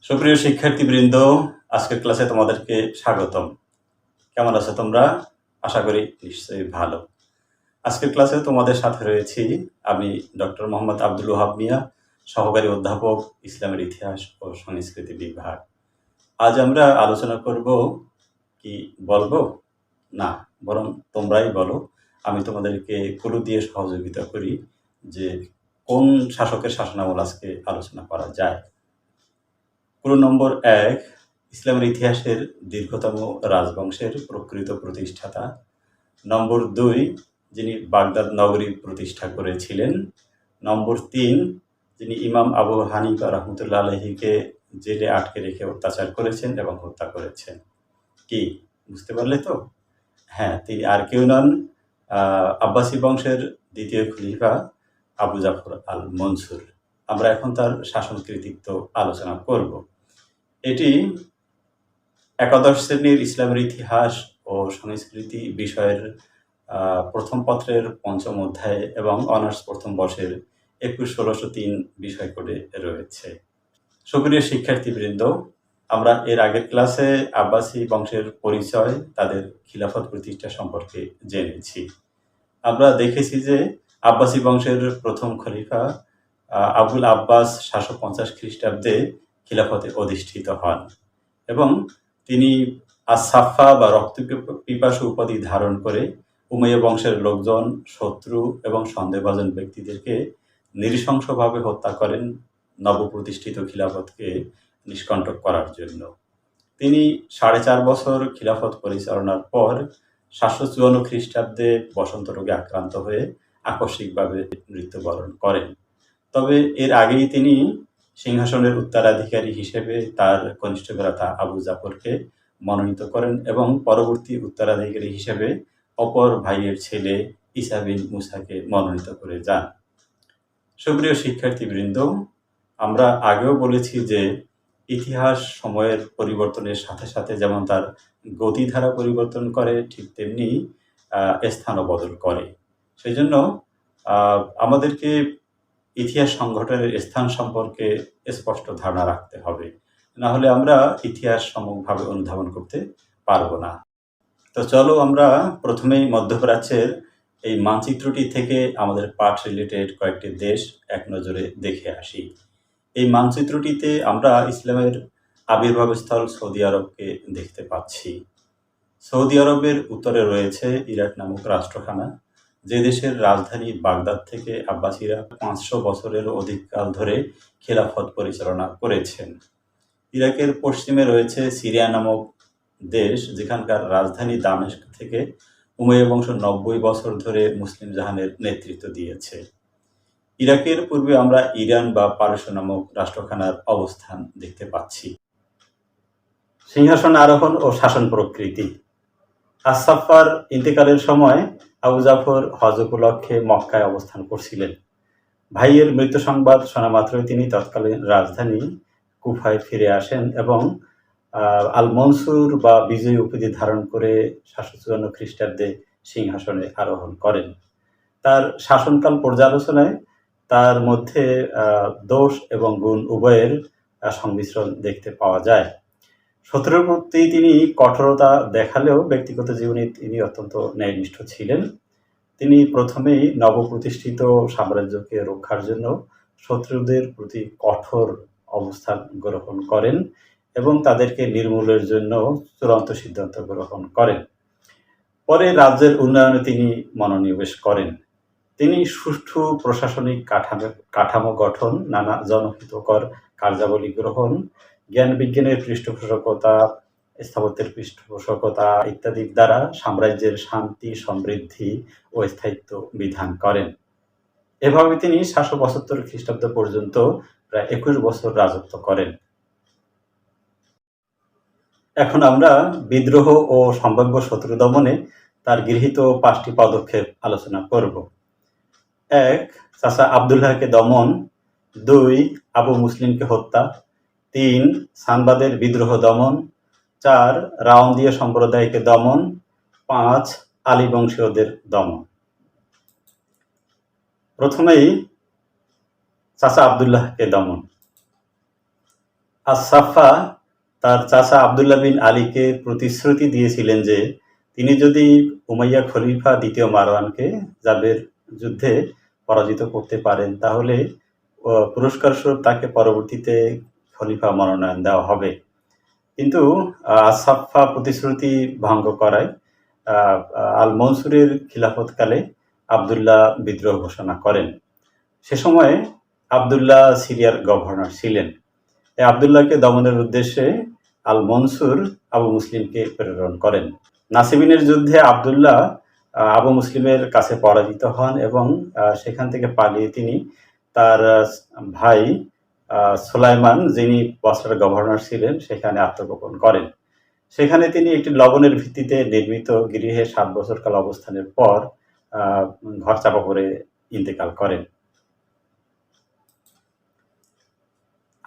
সুপ্রিয় শিক্ষার্থীবৃন্দ, আজকের ক্লাসে তোমাদেরকে স্বাগতম। কেমন আছো তোমরা? আশা করি নিশ্চয়ই ভালো। আজকের ক্লাসে তোমাদের সাথে রয়েছি আমি ডক্টর মোহাম্মদ আব্দুল ওহাব মিয়া, সহকারী অধ্যাপক, ইসলামের ইতিহাস ও সংস্কৃতি বিভাগ। আজ আমরা আলোচনা করব কি বলবো না, বরং তোমরাই বলো। আমি তোমাদেরকে ক্লু দিয়ে সহযোগিতা করি যে কোন শাসকের শাসনামল আজকে আলোচনা করা যায়। ক্লু নম্বর 1, ইসলামের ইতিহাসের দীর্ঘতম রাজবংশের প্রকৃত প্রতিষ্ঠাতা। নম্বর 2, যিনি বাগদাদ নগরী প্রতিষ্ঠা করেছিলেন। নম্বর 3, যিনি ইমাম আবু হানিফা রহমতুল্লাহ আলাইহিকে জেলে আটকে রেখে অত্যাচার করেছেন এবং হত্যা করেছেন। কি বুঝতে পারলে তো? হ্যাঁ, তিনি আর কেউ নন, আব্বাসী বংশের দ্বিতীয় খলিফা আবু জাফর আল মনসুর। আমরা এখন তার শাসন কৃতিত্ব আলোচনা করব। এটি একাদশ শ্রেণীর ইসলামের ইতিহাস ও সংস্কৃতি বিষয়ের প্রথম পত্রের পঞ্চম অধ্যায় এবং অনার্স প্রথম বর্ষের 21-1603 বিষয় কোডে রয়েছে। সুপ্রিয় শিক্ষার্থীবৃন্দ, আমরা এর আগের ক্লাসে আব্বাসী বংশের পরিচয়, তাদের খিলাফত প্রতিষ্ঠা সম্পর্কে জেনেছি। আমরা দেখেছি যে আব্বাসী বংশের প্রথম খলিফা আবুল আব্বাস 750 খ্রিস্টাব্দে খিলাফতে অধিষ্ঠিত হন এবং তিনি আস-সাফা বা রক্ত পিপাসু উপাধি ধারণ করে উমাইয়া বংশের লোকজন, শত্রু এবং সন্দেহভাজন ব্যক্তিদেরকে নৃশংসভাবে হত্যা করেন নবপ্রতিষ্ঠিত খিলাফতকে নিষ্কণ্টক করার জন্য। তিনি 4.5 বছর খিলাফত পরিচালনার পর 754 খ্রিস্টাব্দে বসন্ত রোগে আক্রান্ত হয়ে আকস্মিকভাবে মৃত্যুবরণ করেন। তবে এর আগেই তিনি সিংহাসনের উত্তরাধিকারী হিসেবে তার কনিষ্ঠ ভ্রাতা আবু জাফরকে মনোনীত করেন এবং পরবর্তী উত্তরাধিকারী হিসেবে অপর ভাইয়ের ছেলে ঈসা বিন মুসাকে মনোনীত করে যান। সুপ্রিয় শিক্ষার্থীবৃন্দ, আমরা আগেও বলেছি যে ইতিহাস সময়ের পরিবর্তনের সাথে সাথে যেমন তার গতিধারা পরিবর্তন করে, ঠিক তেমনি স্থানও বদল করে। সেই জন্য আমাদেরকে ইতিহাস সংগঠনের স্থান সম্পর্কে স্পষ্ট ধারণা রাখতে হবে, না হলে আমরা ইতিহাস সম্যকভাবে অনুধাবন করতে পারবো না। তো চলো আমরা প্রথমেই মধ্যপ্রাচ্যের এই মানচিত্রটি থেকে আমাদের পাঠ রিলেটেড কয়েকটি দেশ এক নজরে দেখে আসি। এই মানচিত্রটিতে আমরা ইসলামের আবির্ভাবস্থল সৌদি আরবকে দেখতে পাচ্ছি। সৌদি আরবের উত্তরে রয়েছে ইরাক নামক রাষ্ট্রখানা, যে দেশের রাজধানী বাগদাদ থেকে আব্বাসীরা 500 বছরেরও অধিক কাল ধরে খেলাফত পরিচালনা করেছেন। ইরাকের পশ্চিমে রয়েছে সিরিয়া নামক দেশ, যেখানকার রাজধানী দামেস্ক থেকে উমাইয়া বংশ 90 বছর ধরে মুসলিম জাহানের নেতৃত্ব দিয়েছে। ইরাকের পূর্বে আমরা ইরান বা পারস্য নামক রাষ্ট্রখানার অবস্থান দেখতে পাচ্ছি। সিংহাসন আরোহণ ও শাসন প্রকৃতি। আস-সাফফার ইন্তেকালের সময় আবু জাফর হজ উপলক্ষে মক্কায় অবস্থান করছিলেন। ভাইয়ের মৃত্যু সংবাদ শোনা মাত্রই তিনি তৎকালীন রাজধানী কুফায় ফিরে আসেন এবং আল মনসুর বা বিজয়ী উপাধি ধারণ করে 754 খ্রিস্টাব্দে সিংহাসনে আরোহণ করেন। তার শাসনকাল পর্যালোচনায় তার মধ্যে দোষ এবং গুণ উভয়ের সংমিশ্রণ দেখতে পাওয়া যায়। শত্রুর প্রতি তিনি কঠোরতা দেখালেও ব্যক্তিগত জীবনে তিনি অত্যন্ত ন্যায়নিষ্ঠ ছিলেন। তিনি প্রথমেই নবপ্রতিষ্ঠিত সাম্রাজ্যকে রক্ষার জন্য শত্রুদের প্রতি কঠোর অবস্থান গ্রহণ করেন এবং তাদেরকে নির্মূলের জন্য চূড়ান্ত সিদ্ধান্ত গ্রহণ করেন। পরে রাজ্যের উন্নয়নে তিনি মনোনিবেশ করেন। তিনি সুষ্ঠু প্রশাসনিক কাঠামো গঠন, নানা জনহিতকর কার্যাবলী গ্রহণ, জ্ঞান বিজ্ঞানের পৃষ্ঠপোষকতা, স্থাপত্যের পৃষ্ঠপোষকতা ইত্যাদির দ্বারা সাম্রাজ্যের শান্তি, সমৃদ্ধি ও স্থায়িত্ব বিধান করেন। এভাবে তিনি 772 খ্রিস্টাব্দ পর্যন্ত প্রায় 21 বছর রাজত্ব করেন। এখন আমরা বিদ্রোহ ও সম্ভাব্য শত্রু দমনে তার গৃহীত 5টি পদক্ষেপ আলোচনা করব। 1, চাচা আবদুল্লাহকে দমন। 2, আবু মুসলিমকে হত্যা। 3, সানবাদের বিদ্রোহ দমন। 4, রাওয়ান্দিয়া সম্প্রদায়কে দমন। 5, আলী বংশীয়দের দমন। প্রথমেই চাচা আবদুল্লাহকে দমন। আস-সাফা তার চাচা আবদুল্লাহ বিন আলীকে প্রতিশ্রুতি দিয়েছিলেন যে তিনি যদি উমাইয়া খলিফা দ্বিতীয় মারওয়ানকে জাবের যুদ্ধে পরাজিত করতে পারেন তাহলে পুরস্কারস্বরূপ তাকে পরবর্তীতে খলিফা মনোনয়ন দেওয়া হবে। কিন্তু আস-সাফা প্রতিশ্রুতি ভঙ্গ করায় আল মনসুরের খিলাফতকালে আবদুল্লাহ বিদ্রোহ ঘোষণা করেন। সে সময়ে আবদুল্লাহ সিরিয়ার গভর্নর ছিলেন। এই আবদুল্লাহকে দমনের উদ্দেশ্যে আল মনসুর আবু মুসলিমকে প্রেরণ করেন। নাসিবিনের যুদ্ধে আবদুল্লাহ আবু মুসলিমের কাছে পরাজিত হন এবং সেখান থেকে পালিয়ে তিনি তার ভাই সুলাইমান, যিনি বসরার গভর্নর ছিলেন, সেখানে আত্মগোপন করেন। সেখানে তিনি একটি লবণের ভিত্তিতে নির্মিত গৃহে 7 বছর কাল অবস্থানের পর ঘর চাপা পড়ে ইন্তেকাল করেন।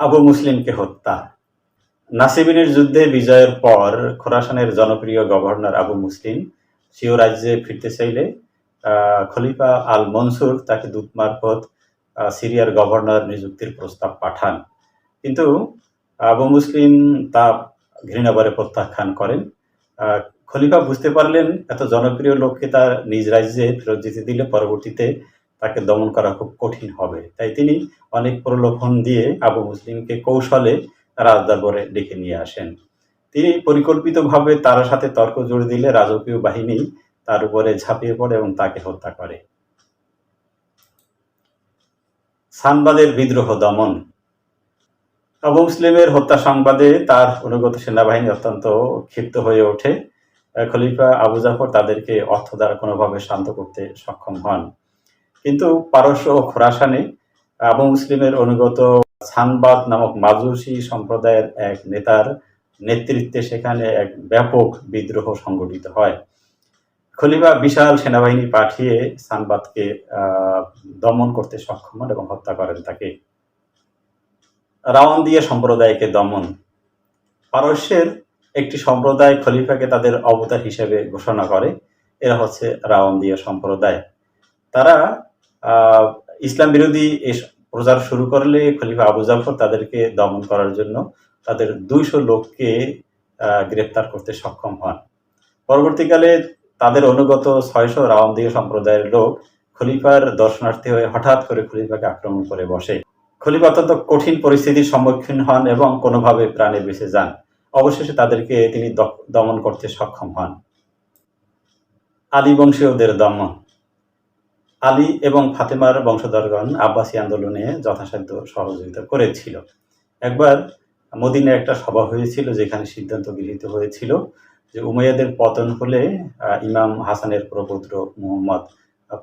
আবু মুসলিমকে হত্যা। নাসিবিনের যুদ্ধে বিজয়ের পর খোরাসানের জনপ্রিয় গভর্নর আবু মুসলিম স্বীয় রাজ্যে ফিরতে চাইলে খলিফা আল মনসুর তাকে দূত মারফত সিরিয়ার গভর্নর নিযুক্তির প্রস্তাব পাঠান, কিন্তু আবু মুসলিম তা ঘৃণাভরে প্রত্যাখ্যান করেন। খলিফা বুঝতে পারলেন এত জনপ্রিয় লোককে তার নিজ রাজ্যে ফেরত যেতে দিলে পরবর্তীতে তাকে দমন করা খুব কঠিন হবে, তাই তিনি অনেক প্রলোভন দিয়ে আবু মুসলিমকে কৌশলে রাজদরবারে ডেকে নিয়ে আসেন। তিনি পরিকল্পিতভাবে তার সাথে তর্ক জুড়ে দিলে রাজকীয় বাহিনী তার উপরে ঝাঁপিয়ে পড়ে এবং তাকে হত্যা করে। সানবাদের বিদ্রোহ দমন। আবু মুসলিমের হত্যা সংবাদে তার অনুগত সেনাবাহিনী অত্যন্ত ক্ষিপ্ত হয়ে ওঠে। খলিফা আবু জাফর তাদেরকে অর্থ দ্বারা কোনোভাবে শান্ত করতে সক্ষম হন, কিন্তু পারস্য ও খোরাসানে আবু মুসলিমের অনুগত সানবাদ নামক মাজুসি সম্প্রদায়ের এক নেতার নেতৃত্বে সেখানে এক ব্যাপক বিদ্রোহ সংগঠিত হয়। খলিফা বিশাল সেনাবাহিনী পাঠিয়ে সানবাদকে দমন করতে সক্ষম হন এবং হত্যা করেন তাকে। রাওয়ান্দিয়া সম্প্রদায়কে দমন। পারস্যের একটি সম্প্রদায় খলিফাকে তাদের অবতার হিসেবে ঘোষণা করে। এরা হচ্ছে রাওয়ান্দিয়া সম্প্রদায়। তারা ইসলাম বিরোধী প্রচার শুরু করলে খলিফা আবু জাফর তাদেরকে দমন করার জন্য তাদের 200 লোককে গ্রেপ্তার করতে সক্ষম হন। পরবর্তীকালে তাদের অনুগত 600 রাওয়ান্দিয়া সম্প্রদায়ের লোক খলিফার দর্শনার্থী হয়ে হঠাৎ করে খলিফাকে আক্রমণ করে বসে। খলিফা অত্যন্ত কঠিন পরিস্থিতির সম্মুখীন হন এবং কোনোভাবে প্রাণে বেঁচে যান। অবশেষে তাদেরকে তিনি দমন করতে সক্ষম হন। আলী বংশীয়দের দমন। আলী এবং ফাতেমার বংশধরগণ আব্বাসী আন্দোলনে যথাসাধ্য সহযোগিতা করেছিল। একবার মদিনায় একটা সভা হয়েছিল যেখানে সিদ্ধান্ত গৃহীত হয়েছিল যে উমাইয়াদের পতন হলে ইমাম হাসানের প্রপুত্র মুহাম্মদ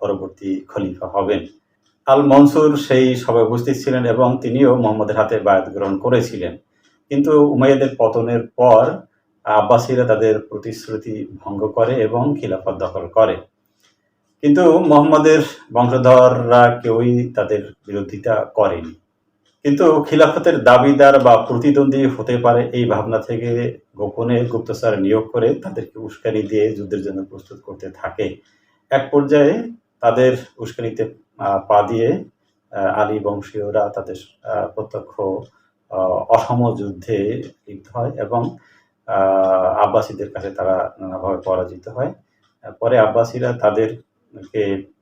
পরবর্তী খলিফা হবেন। আল মনসুর সেই সভায় উপস্থিত ছিলেন এবং তিনিও মুহাম্মদের হাতে বায়াত গ্রহণ করেছিলেন, কিন্তু উমাইয়াদের পতনের পর আব্বাসীরা তাদের প্রতিশ্রুতি ভঙ্গ করে এবং খিলাফত দখল করে, কিন্তু মুহাম্মদের বংশধররা কেউই তাদের বিরোধিতা করেনি। কিন্তু খিলাফতের দাবিদার বা প্রতিদ্বন্দ্বী হতে পারে এই ভাবনা থেকে গোপনে গুপ্তচর নিয়োগ করে তাদেরকে উস্কানি দিয়ে যুদ্ধের জন্য প্রস্তুত করতে থাকে। এক পর্যায়ে তাদের উস্কানিতে পা দিয়ে আলী বংশীয়রা তাদের প্রত্যক্ষ অসম যুদ্ধে লিপ্ত হয় এবং আব্বাসীদের কাছে তারা নানাভাবে পরাজিত হয়। পরে আব্বাসীরা তাদেরকে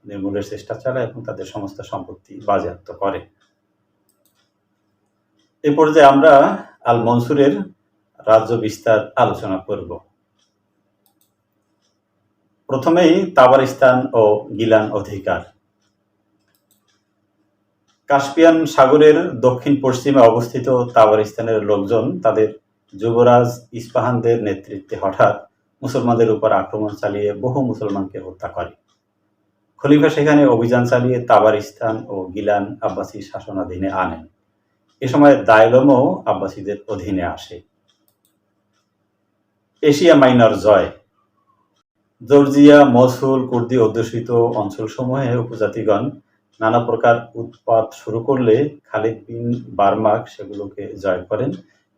নির্মূলের চেষ্টা চালায় এবং তাদের সমস্ত সম্পত্তি বাজেয়াপ্ত করে। এ পর্যায়ে আমরা আল মনসুরের রাজ্য বিস্তার আলোচনা করব। প্রথমেই তাবারিস্তান ও গিলান অধিকার। কাস্পিয়ান সাগরের দক্ষিণ পশ্চিমে অবস্থিত তাবারিস্তানের লোকজন তাদের যুবরাজ ইস্পাহানদের নেতৃত্বে হঠাৎ মুসলমানদের উপর আক্রমণ চালিয়ে বহু মুসলমানকে হত্যা করে। খলিফা সেখানে অভিযান চালিয়ে তাবারিস্তান ও গিলান আব্বাসী শাসনাধীনে আনেন। এ সময় দায়লমও আব্বাসীদের অধীনে আসে। এশিয়া মাইনর জয়। জর্জিয়া, মসুল, কুর্দি অধ্যুষিত অঞ্চলসমূহে উপজাতিগণ নানা প্রকার উৎপাত শুরু করলে খালিদ বিন বারমাক সেগুলোকে জয় করেন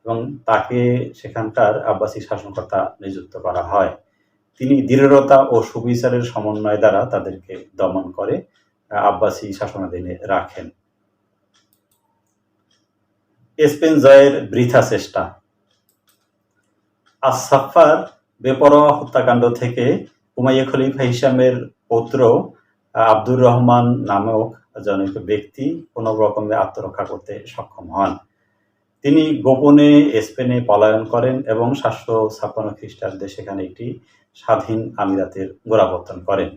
এবং তাকে সেখানকার আব্বাসী শাসনকর্তা নিযুক্ত করা হয়। তিনি দৃঢ়তা ও সুবিচারের সমন্বয় দ্বারা তাদেরকে দমন করে আব্বাসী শাসনাধীনে রাখেন। স্পেন জয়ের বৃথা চেষ্টা। আস-সাফফার বেপরোয়া হত্যাকাণ্ড থেকে উমাইয়া খলিফা হিশামের পৌত্র আব্দুর রহমান নামক জনৈক ব্যক্তি কোনো রকমে আত্মরক্ষা করতে সক্ষম হন। তিনি গোপনে স্পেনে পলায়ন করেন এবং 756 খ্রিস্টাব্দে সেখানে একটি স্বাধীন আমিরাতের গোড়াপত্তন করেন।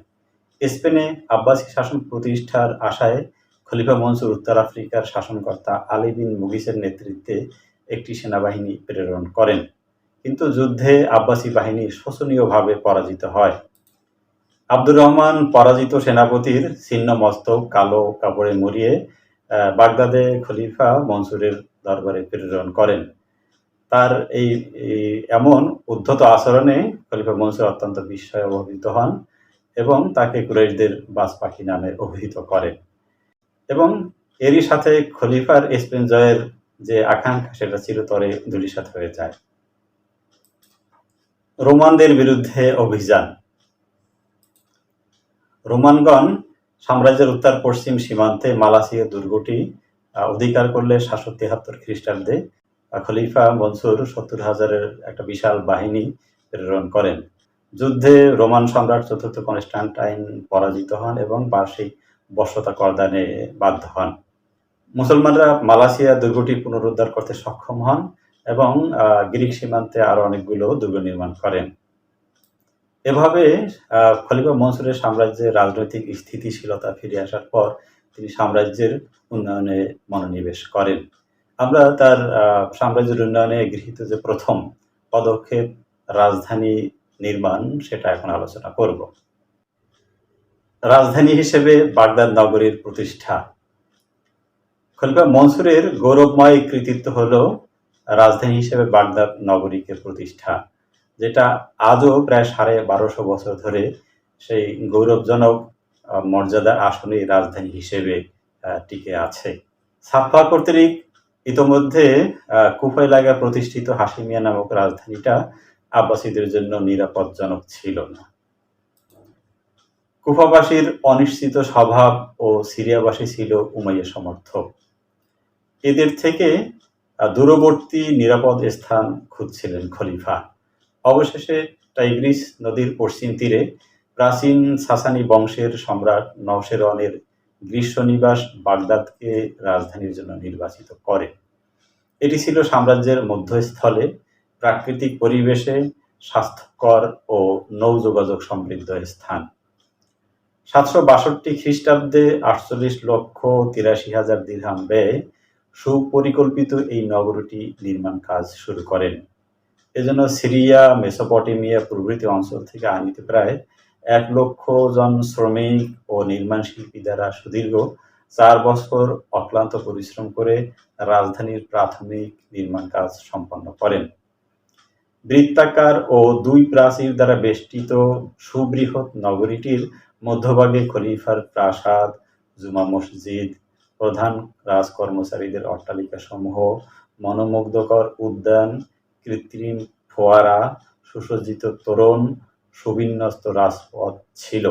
স্পেনে আব্বাসী শাসন প্রতিষ্ঠার আশায় খলিফা মনসুর উত্তর আফ্রিকার শাসনকর্তা আলী বিন মুগিসের নেতৃত্বে একটি সেনাবাহিনী প্রেরণ করেন, কিন্তু যুদ্ধে আব্বাসী বাহিনী শোচনীয়ভাবে পরাজিত হয়। আব্দুর রহমান পরাজিত সেনাপতির ছিন্ন মস্তক কালো কাপড়ে মুড়িয়ে বাগদাদে খলিফা মনসুরের দরবারে প্রেরণ করেন। তার এই এমন উদ্ধত আচরণে খলিফা মনসুর অত্যন্ত বিস্ময়ে অভিভূত হন এবং তাকে কুরাইশদের বাজ পাখি নামে অভিহিত করেন, এবং এরই সাথে খলিফার স্পেন জয়ের যে আকাঙ্ক্ষা সেটা চিরতরে ধূলিসাৎ হয়ে যায়। রোমানদের বিরুদ্ধে অভিযান। রোমানগণ সাম্রাজ্যের উত্তর পশ্চিম সীমান্তে মালাসিয়া দুর্গটি অধিকার করলে 773 খ্রিস্টাব্দে খলিফা মনসুর 70,000-এর একটা বিশাল বাহিনী প্রেরণ করেন। যুদ্ধে রোমান সম্রাট চতুর্থ কনস্টান্টাইন পরাজিত হন এবং বার্ষিক বশ্যতা করদানে বাধ্য হন। মুসলমানরা মালাসিয়া দুর্গটি পুনরুদ্ধার করতে সক্ষম হন এবং গ্রিক সীমান্তে আরো অনেকগুলো দুর্গ নির্মাণ করেন। এভাবে খলিফা মনসুরের সাম্রাজ্যের রাজনৈতিক স্থিতিশীলতা ফিরে আসার পর তিনি সাম্রাজ্যের উন্নয়নে মনোনিবেশ করেন। আমরা তার সাম্রাজ্যের উন্নয়নে গৃহীত যে প্রথম পদক্ষেপ রাজধানী নির্মাণ সেটা এখন আলোচনা করব। রাজধানী হিসেবে বাগদাদ নগরীর প্রতিষ্ঠা। খলিফা মনসুরের গৌরবময় কৃতিত্ব হলো রাজধানী হিসেবে বাগদাদ নগরীকে প্রতিষ্ঠা, যেটা আজও প্রায় 1250 বছর ধরে সেই গৌরবজনক মর্যাদার আসনে রাজধানী হিসেবে টিকে আছে। সাফফা কর্তৃক ইতোমধ্যে কুফা এলাকায় প্রতিষ্ঠিত হাশিমিয়া নামক রাজধানীটা আব্বাসীদের জন্য নিরাপদজনক ছিল না। কুফাবাসীর অনিশ্চিত স্বভাব ও সিরিয়াবাসী ছিল উমাইয়া সমর্থক। এদের থেকে দূরবর্তী নিরাপদ স্থান খুঁজছিলেন খলিফা। অবশেষে টাইগ্রিস নদীর পশ্চিম তীরে প্রাচীন সাসানি বংশের সম্রাট নওশেরনের গ্রীষ্মনিবাস বাগদাদকে রাজধানীর জন্য নির্বাচিত করে। এটি ছিল সাম্রাজ্যের মধ্যস্থলে, প্রাকৃতিক পরিবেশে স্বাস্থ্যকর ও নৌ যোগাযোগ সমৃদ্ধ স্থান। 762 খ্রিস্টাব্দে 48,83,000 দিরহাম ব্যয়ে সুপরিকল্পিত এই নগরীটি নির্মাণ কাজ শুরু করেন। এজন্য সিরিয়া, মেসোপটেমিয়া প্রভৃতি অঞ্চল থেকে আনিত প্রায় 1 লক্ষ জন শ্রমিক ও নির্মাণ শিল্পী দ্বারা সুদীর্ঘ 4 বছর অক্লান্ত পরিশ্রম করে রাজধানীর প্রাথমিক নির্মাণ কাজ সম্পন্ন করেন। বৃত্তাকার ও 2 প্রাচীর দ্বারা বেষ্টিত সুবৃহৎ নগরীটির মধ্যভাগে খলিফার প্রাসাদ, জুমা মসজিদ, প্রধান রাজকর্মচারীদের অট্টালিকা সমূহ, মনোমুগ্ধকর উদ্যান, কৃত্রিম ফোয়ারা, সুসজ্জিত তোরণ, সুবিন্যস্ত রাজপথ ছিল।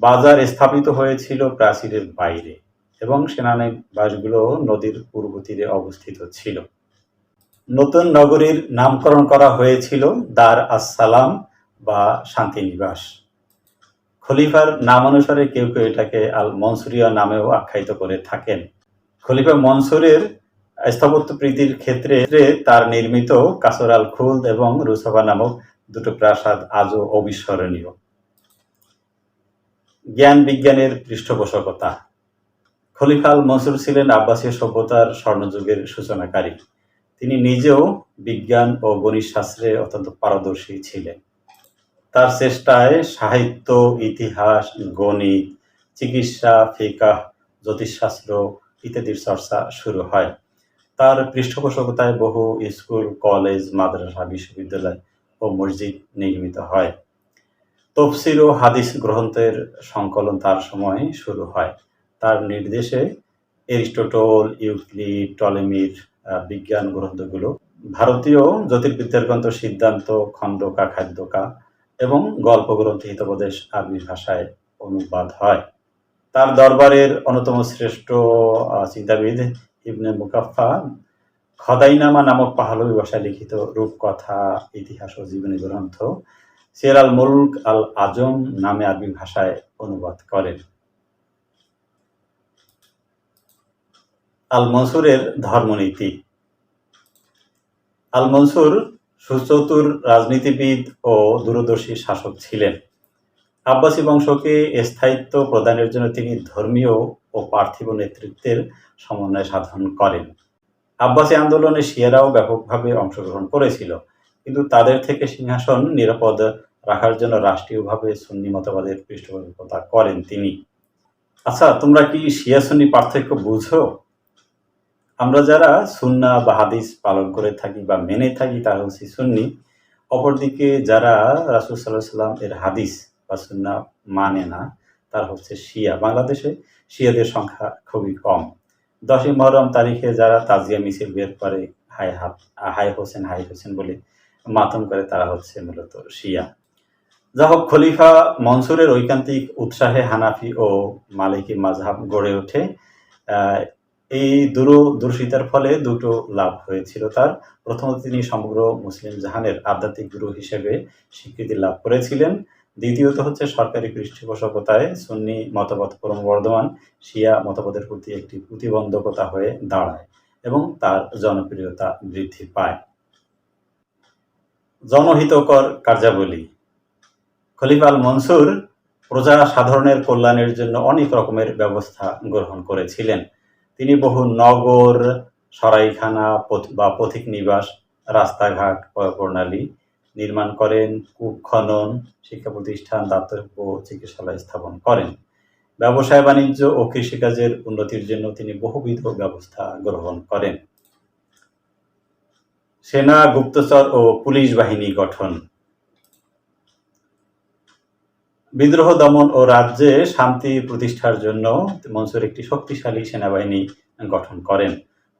বাজার স্থাপিত হয়েছিল প্রাচীরের বাইরে এবং সেনানিবাসগুলো নদীর পূর্ব তীরে অবস্থিত ছিল। নতুন নগরীর নামকরণ করা হয়েছিল দার আস-সালাম বা শান্তিনিবাস। খলিফার নামানুসারে কেউ কেউ এটাকে আল মনসুরিয়া নামেও আখ্যায়িত করে থাকেন। খলিফা মনসুরের স্থাপত্য প্রীতির ক্ষেত্রে তার নির্মিত কাসর আল খুলদ এবং রুসাফা নামক 2টো প্রাসাদ আজও অবিস্মরণীয়। জ্ঞান বিজ্ঞানের পৃষ্ঠপোষকতা। খলিফা আল মনসুর ছিলেন আব্বাসীয় সভ্যতার স্বর্ণযুগের সূচনাকারী। তিনি নিজেও বিজ্ঞান ও গণিত শাস্ত্রে অত্যন্ত পারদর্শী ছিলেন। তার চেষ্টায় সাহিত্য, ইতিহাস, গণিত, চিকিৎসা, ফিকহ, জ্যোতিষশাস্ত্র ইত্যাদির চর্চা শুরু হয়। তার পৃষ্ঠপোষকতায় বহু স্কুল, কলেজ, মাদ্রাসা, বিশ্ববিদ্যালয় ও মসজিদ নির্মিত হয়। তফসির ও হাদিস গ্রন্থের সংকলন তার সময় শুরু হয়। তার নির্দেশে এরিস্টটল, ইউক্লিড, টলেমির বিজ্ঞান গ্রন্থগুলো, ভারতীয় জ্যোতির্বিদ্যার গ্রন্থ সিদ্ধান্ত, খণ্ডকা, খাদ্যকা এবং গল্প গ্রন্থ হিতোপদেশ আরবি ভাষায় অনুবাদ হয়। তার দরবারের অন্যতম শ্রেষ্ঠ চিন্তাবিদ ইবনে মুকাফফা খদাইনামা নামক পাহলবি ভাষায় লিখিত রূপকথা, ইতিহাস ও জীবনী গ্রন্থ সিয়ার আল মুলক আল আজম নামে আরবি ভাষায় অনুবাদ করেন। আল মনসুরের ধর্মনীতি। আল মনসুর সুচতুর রাজনীতিবিদ ও দূরদর্শী শাসক ছিলেন। আব্বাসী বংশকে স্থায়িত্ব প্রদানের জন্য তিনি ধর্মীয় ও পার্থিব নেতৃত্বের সমন্বয় সাধন করেন। আব্বাসী আন্দোলনে শিয়ারাও ব্যাপকভাবে অংশগ্রহণ করেছিল, কিন্তু তাদের থেকে সিংহাসন নিরাপদ রাখার জন্য রাষ্ট্রীয়ভাবে সুন্নি মতবাদের পৃষ্ঠপোষকতা করেন তিনি। আচ্ছা, তোমরা কি শিয়া সুন্নি পার্থক্য বুঝো? আমরা যারা সুন্না বা হাদিস পালন করে থাকি বা মেনে থাকি তারা হচ্ছে সুন্নি। অপরদিকে যারা রাসূল সাল্লাল্লাহু আলাইহি ওয়াসাল্লাম এর হাদিস বা সুন্না মানে না তারা হচ্ছে শিয়া। বাংলাদেশে শিয়াদের সংখ্যা খুবই কম। 10ই মুহররম তারিখে যারা তাজিয়া মিছিল বের করে হাই হোসেন বলে মাতম করে তারা হচ্ছে মূলত শিয়া। যা হোক, খলিফা মনসুরের ঐকান্তিক উৎসাহে হানাফি ও মালিকি মাযহাব গড়ে ওঠে। এই দূরদর্শিতার ফলে দুটো লাভ হয়েছিল তার। প্রথমত, তিনি সমগ্র মুসলিম জাহানের আধ্যাত্মিক গুরু হিসেবে স্বীকৃতি লাভ করেছিলেন। দ্বিতীয়ত হচ্ছে সরকারি পৃষ্ঠপোষকতায় সুন্নি মতবাদ ক্রমবর্ধমান শিয়া মতবাদের প্রতি একটি প্রতিবন্ধকতা হয়ে দাঁড়ায় এবং তার জনপ্রিয়তা বৃদ্ধি পায়। জনহিতকর কার্যাবলী। খলিফা আল মনসুর প্রজা সাধারণের কল্যাণের জন্য অনেক রকমের ব্যবস্থা গ্রহণ করেছিলেন। তিনি বহু নগর, সরাইখানা বা পথিক নিবাস, রাস্তাঘাট, প্রণালী নির্মাণ করেন, কূপ খনন, শিক্ষা প্রতিষ্ঠান, দাতব্য চিকিৎসালয় স্থাপন করেন। ব্যবসায় বাণিজ্য ও কৃষিকাজের উন্নতির জন্য তিনি বহুবিধ ব্যবস্থা গ্রহণ করেন। সেনা, গুপ্তচর ও পুলিশ বাহিনী গঠন। বিদ্রোহ দমন ও রাজ্যে শান্তি প্রতিষ্ঠার জন্য মনসুর একটি শক্তিশালী সেনাবাহিনী গঠন করেন।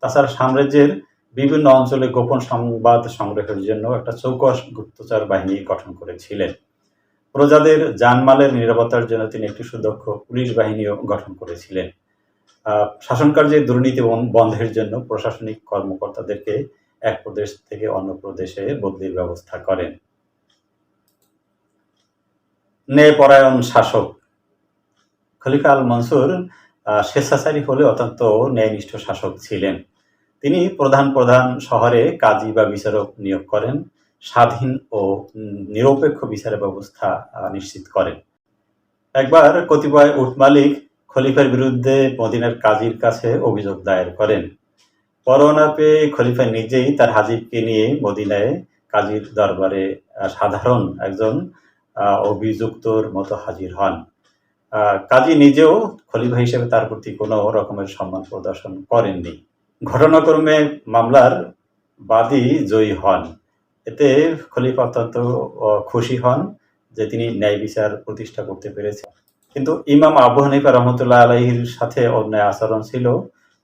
তাছাড়া সাম্রাজ্যের বিভিন্ন অঞ্চলে গোপন সংবাদ সংগ্রহের জন্য একটা চৌকস গুপ্তচর বাহিনী গঠন করেছিলেন। প্রজাদের জানমালের নিরাপত্তার জন্য তিনি একটি সুদক্ষ পুলিশ বাহিনীও গঠন করেছিলেন। শাসনকার্যে দুর্নীতি বন্ধের জন্য প্রশাসনিক কর্মকর্তাদেরকে এক প্রদেশ থেকে অন্য প্রদেশে বদলির ব্যবস্থা করেন। ন্যায়পরায়ণ শাসক। খলিফা আল মনসুর স্বেচ্ছাচারী হলে অত্যন্ত ন্যায়নিষ্ঠ শাসক ছিলেন। তিনি প্রধান প্রধান শহরে কাজী বা বিচারক নিয়োগ করেন, স্বাধীন ও নিরপেক্ষ বিচার ব্যবস্থা নিশ্চিত করেন। একবার কতিপয় উট মালিক খলিফার বিরুদ্ধে মদিনার কাজীর কাছে অভিযোগ দায়ের করেন। পরোয়ানা পেয়ে খলিফা নিজেই তার হাজিবকে নিয়ে মদিনায় কাজীর দরবারে সাধারণ একজন অভিযুক্তর মতো হাজির হন। কাজী নিজেও খলিফা হিসেবে তার প্রতি কোনো রকমের সম্মান প্রদর্শন করেননি। ঘটনাক্রমে মামলার বাদী জয়ী হন। এতে খলিফা অত্যন্ত খুশি হন যে তিনি ন্যায় বিচার প্রতিষ্ঠা করতে পেরেছেন। কিন্তু ইমাম আবু হানিফা রহমতুল্লাহ আলাইহির সাথে অন্যায় আচরণ ছিল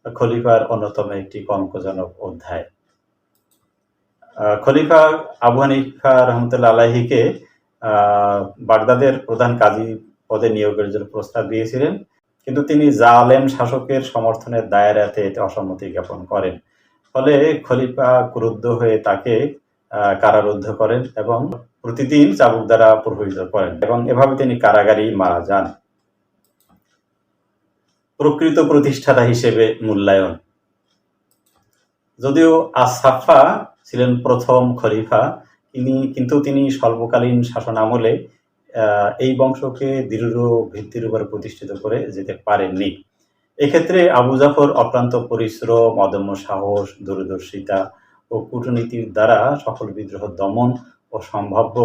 খলিফার অন্যতম একটি কলঙ্কজনক অধ্যায়। খলিফা আবু হানিফা রহমতুল্লাহ আলাইহিকে বাগদাদের প্রধান কাজী পদে নিয়োগের জন্য প্রস্তাব দিয়েছিলেন, কিন্তু তিনি জালেম শাসকের সমর্থনের দায়রাতে এতে অসম্মতি জ্ঞাপন করেন। ফলে খলিফা ক্রুদ্ধ হয়ে তাকে কারারুদ্ধ করেন এবং প্রতিদিন চাবুক দ্বারা প্রহরিত করেন এবং এভাবে তিনি কারাগারেই মারা যান। প্রকৃত প্রতিষ্ঠাতা হিসেবে মূল্যায়ন। যদিও আস-সাফা ছিলেন প্রথম খলিফা, কিন্তু তিনি স্বল্পকালীন শাসন আমলে এই বংশকে দৃঢ় ভিত্তির উপর প্রতিষ্ঠিত করে যেতে পারেননি। এক্ষেত্রে আবু জাফর অক্লান্ত পরিশ্রম, অদম্য সাহস, দূরদর্শিতা ও কূটনীতির দ্বারা সকল বিদ্রোহ দমন ও সম্ভাব্য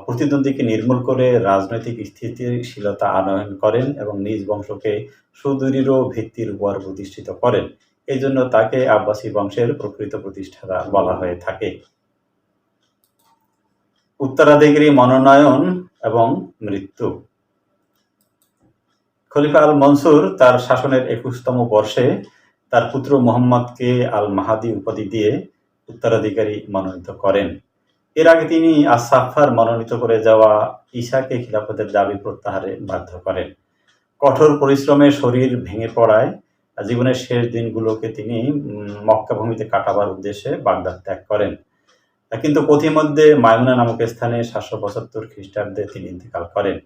প্রতিদ্বন্দ্বীকে নির্মূল করে রাজনৈতিক স্থিতিশীলতা আনয়ন করেন এবং নিজ বংশকে সুদৃঢ় ভিত্তির উপর প্রতিষ্ঠিত করেন। এই জন্য তাকে আব্বাসী বংশের প্রকৃত প্রতিষ্ঠাতা বলা হয়ে থাকে। উত্তরাধিকারী মনোনয়ন এবং মৃত্যু। খলিফা আল মনসুর তার শাসনের 21তম বর্ষে তার পুত্র মুহাম্মদকে আল মাহাদি উপাধি দিয়ে উত্তরাধিকারী মনোনীত করেন। এর আগে তিনি আস-সাফার মনোনীত করে যাওয়া ঈসাকে খিলাফতের দাবি প্রত্যাহারে বাধ্য করেন। কঠোর পরিশ্রমে শরীর ভেঙে পড়ায় জীবনের শেষ দিনগুলোকে তিনি মক্কা ভূমিতে কাটাবার উদ্দেশ্যে বাগদাদ ত্যাগ করেন। কিন্তু পথিমধ্যে মায়মুনা নামক স্থানে 775 খ্রিস্টাব্দে তিনি ইন্তেকাল করেন।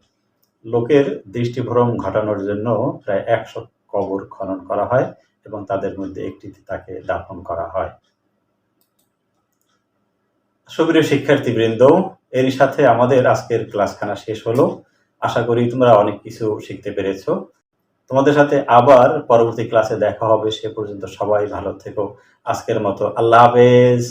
লোকের দৃষ্টিভ্রম ঘটানোর জন্য প্রায় 100 কবর খনন করা হয় এবং তাদের মধ্যে একটিতে তাকে দাফন করা হয়। সুপ্রিয় শিক্ষার্থীবৃন্দ, এরই সাথে আমাদের আজকের ক্লাসখানা শেষ হলো। আশা করি তোমরা অনেক কিছু শিখতে পেরেছো। তোমাদের সাথে আবার পরবর্তী ক্লাসে দেখা হবে। সে পর্যন্ত সবাই ভালো থেকো। আজকের মতো আল্লাহ হাফেজ।